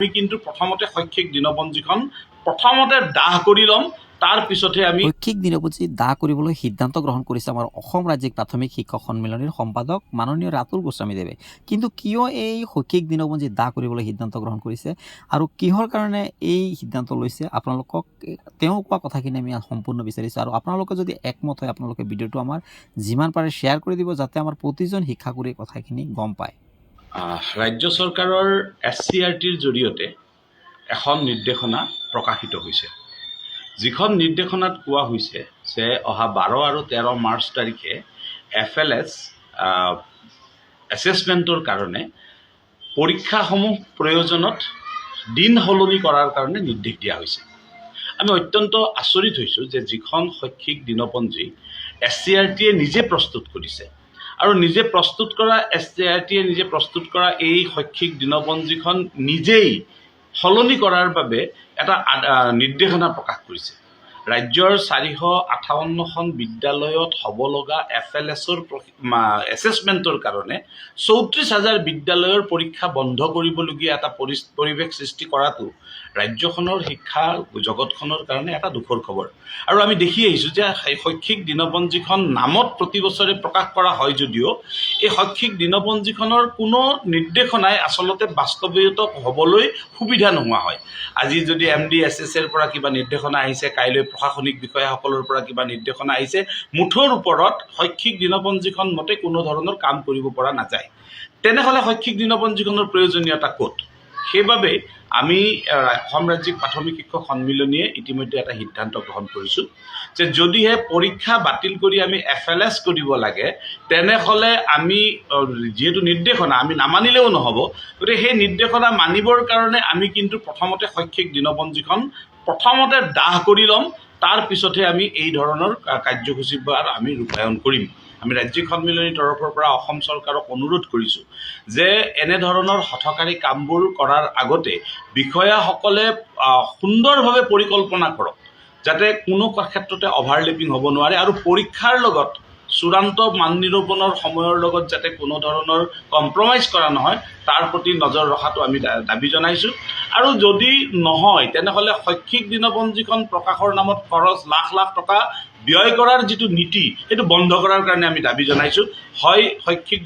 আমি কিন্তু প্ৰথমতে শৈক্ষিক দিনপঞ্জীখন প্ৰথমতে দাহ কৰি ল'ম, তাৰ পিছতহে আমি শৈক্ষিক দিনপঞ্জী দাহ কৰিবলৈ সিদ্ধান্ত গ্ৰহণ কৰিছে আমাৰ অসম ৰাজ্যিক প্ৰাথমিক শিক্ষক সন্মিলনীৰ সম্পাদক মাননীয় ৰাতুল গোস্বামীদেৱে। কিন্তু কিয় এই শৈক্ষিক দিনপঞ্জী দাহ কৰিবলৈ সিদ্ধান্ত গ্ৰহণ কৰিছে আৰু কিহৰ কাৰণে এই সিদ্ধান্ত লৈছে আপোনালোকক তেওঁ কোৱা কথাখিনি আমি সম্পূৰ্ণ বিচাৰিছোঁ। আৰু আপোনালোকে যদি একমত হয় আপোনালোকে ভিডিঅ'টো আমাৰ যিমান পাৰে শ্বেয়াৰ কৰি দিব, যাতে আমাৰ প্ৰতিজন শিক্ষাগুৰুৱে কথাখিনি গম পায়। ৰাজ্য চৰকাৰৰ SCERTৰ জৰিয়তে এখন নিৰ্দেশনা প্ৰকাশিত হৈছে, যিখন নিৰ্দেশনাত কোৱা হৈছে যে অহা 12 আৰু 13 মাৰ্চ তাৰিখে FLS এছেছমেণ্টৰ কাৰণে পৰীক্ষাসমূহ প্ৰয়োজনত দিন সলনি কৰাৰ কাৰণে নিৰ্দেশ দিয়া হৈছে। আমি অত্যন্ত আচৰিত হৈছোঁ যে যিখন শৈক্ষিক দিনপঞ্জী SCERTয়ে নিজে প্ৰস্তুত কৰিছে আৰু নিজে প্ৰস্তুত কৰা SCERTয়ে নিজে প্ৰস্তুত কৰা এই শৈক্ষিক দিনপঞ্জীখন নিজেই সলনি কৰাৰ বাবে এটা নিৰ্দেশনা প্ৰকাশ কৰিছে। ৰাজ্যৰ 458খন বিদ্যালয়ত হ'ব লগা FLSৰ এছেছমেণ্টৰ কাৰণে 34,000 বিদ্যালয়ৰ পৰীক্ষা বন্ধ কৰিবলগীয়া এটা পৰিৱেশ সৃষ্টি কৰাটো ৰাজ্যখনৰ শিক্ষা জগতখনৰ কাৰণে এটা দুখৰ খবৰ। আৰু আমি দেখি আহিছোঁ যে শৈক্ষিক দিনপঞ্জীখন নামত প্ৰতি বছৰে প্ৰকাশ কৰা হয় যদিও এই শৈক্ষিক দিনপঞ্জীখনৰ কোনো নিৰ্দেশনাই আচলতে বাস্তৱায়িত হ'বলৈ সুবিধা নোহোৱা হয়। আজি যদি MDSSৰ পৰা কিবা নিৰ্দেশনা আহিছে, কাইলৈ প্ৰশাসনিক বিষয়াসকলৰ পৰা কিবা নিৰ্দেশনা আহিছে, মুঠৰ ওপৰত শৈক্ষিক দিনপঞ্জীখন মতে কোনো ধৰণৰ কাম কৰিব পৰা নাযায়। তেনেহ'লে শৈক্ষিক দিনপঞ্জীখনৰ প্ৰয়োজনীয়তা ক'ত? সেইবাবে আমি অসম ৰাজ্যিক প্ৰাথমিক শিক্ষক সন্মিলনীয়ে ইতিমধ্যে এটা সিদ্ধান্ত গ্ৰহণ কৰিছোঁ যে যদিহে পৰীক্ষা বাতিল কৰি আমি FLS কৰিব লাগে, তেনেহ'লে আমি যিহেতু নিৰ্দেশনা আমি নামানিলেও নহ'ব, গতিকে সেই নিৰ্দেশনা মানিবৰ কাৰণে আমি কিন্তু প্ৰথমতে শৈক্ষিক দিনপঞ্জীখন প্ৰথমতে দাহ কৰি ল'ম, তাৰ পিছতহে আমি এই ধৰণৰ কাৰ্যসূচী আমি ৰূপায়ণ কৰিম। আমি ৰাজ্যিক সন্মিলনীৰ তৰফৰ পৰা অসম চৰকাৰক অনুৰোধ কৰিছোঁ যে এনেধৰণৰ হঠকাৰী কামবোৰ কৰাৰ আগতে বিষয়াসকলে সুন্দৰভাৱে পৰিকল্পনা কৰক, যাতে কোনো ক্ষেত্ৰতে অভাৰলেপিং হ'ব নোৱাৰে আৰু পৰীক্ষাৰ লগত চূড়ান্ত মান নিৰূপণৰ সময়ৰ লগত যাতে কোনো ধৰণৰ কম্প্ৰমাইজ কৰা নহয়, তাৰ প্ৰতি নজৰ ৰখাটো আমি দাবী জনাইছোঁ। আৰু যদি নহয় তেনেহ'লে শৈক্ষিক দিনপঞ্জীখন প্ৰকাশৰ নামত খৰচ লাখ লাখ টকা ব্যয় কৰাৰ যিটো নীতি, সেইটো বন্ধ কৰাৰ কাৰণে আমি দাবী জনাইছোঁ। হয় শৈক্ষিক